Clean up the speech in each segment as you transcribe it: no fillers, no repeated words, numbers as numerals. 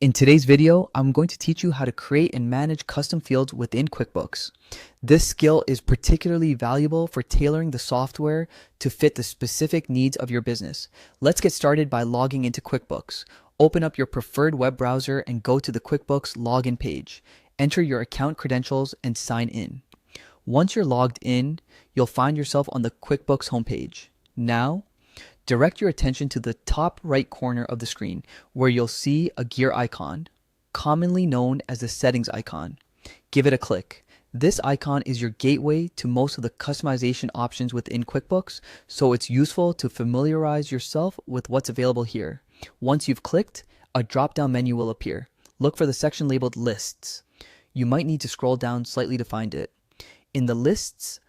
In today's video, I'm going to teach you how to create and manage custom fields within QuickBooks. This skill is particularly valuable for tailoring the software to fit the specific needs of your business. Let's get started by logging into QuickBooks. Open up your preferred web browser and go to the QuickBooks login page. Enter your account credentials and sign in. Once you're logged in, you'll find yourself on the QuickBooks homepage. Now, direct your attention to the top right corner of the screen where you'll see a gear icon, commonly known as the settings icon. Give it a click. This icon is your gateway to most of the customization options within QuickBooks, so it's useful to familiarize yourself with what's available here. Once you've clicked, a drop-down menu will appear. Look for the section labeled Lists. You might need to scroll down slightly to find it. In the Lists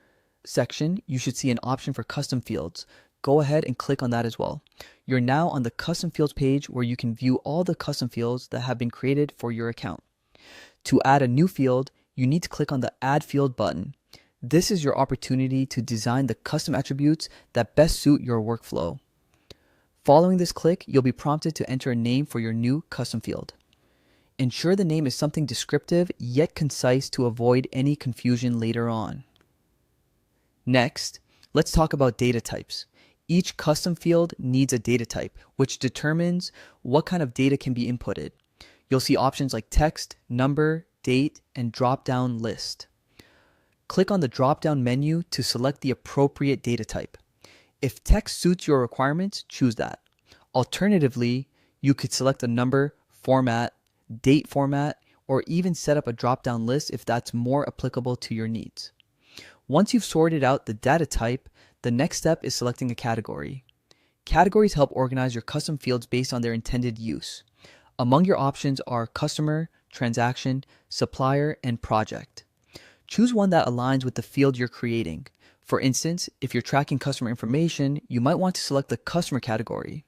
section, you should see an option for custom fields. Go ahead and click on that as well. You're now on the custom fields page where you can view all the custom fields that have been created for your account. To add a new field, you need to click on the Add Field button. This is your opportunity to design the custom attributes that best suit your workflow. Following this click, you'll be prompted to enter a name for your new custom field. Ensure the name is something descriptive yet concise to avoid any confusion later on. Next, let's talk about data types. Each custom field needs a data type, which determines what kind of data can be inputted. You'll see options like text, number, date, and drop-down list. Click on the drop-down menu to select the appropriate data type. If text suits your requirements, choose that. Alternatively, you could select a number, format, date format, or even set up a drop-down list if that's more applicable to your needs. Once you've sorted out the data type, the next step is selecting a category. Categories help organize your custom fields based on their intended use. Among your options are customer, transaction, supplier, and project. Choose one that aligns with the field you're creating. For instance, if you're tracking customer information, you might want to select the customer category.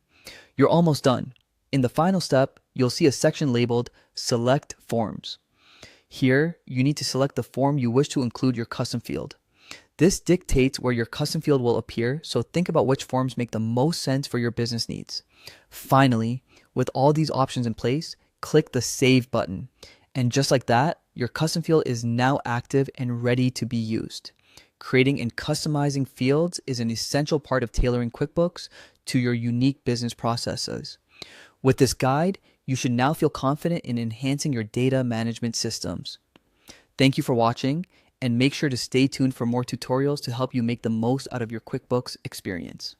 You're almost done. In the final step, you'll see a section labeled Select Forms. Here, you need to select the form you wish to include your custom field. This dictates where your custom field will appear, so think about which forms make the most sense for your business needs. Finally, with all these options in place, click the Save button. And just like that, your custom field is now active and ready to be used. Creating and customizing fields is an essential part of tailoring QuickBooks to your unique business processes. With this guide, you should now feel confident in enhancing your data management systems. Thank you for watching, and make sure to stay tuned for more tutorials to help you make the most out of your QuickBooks experience.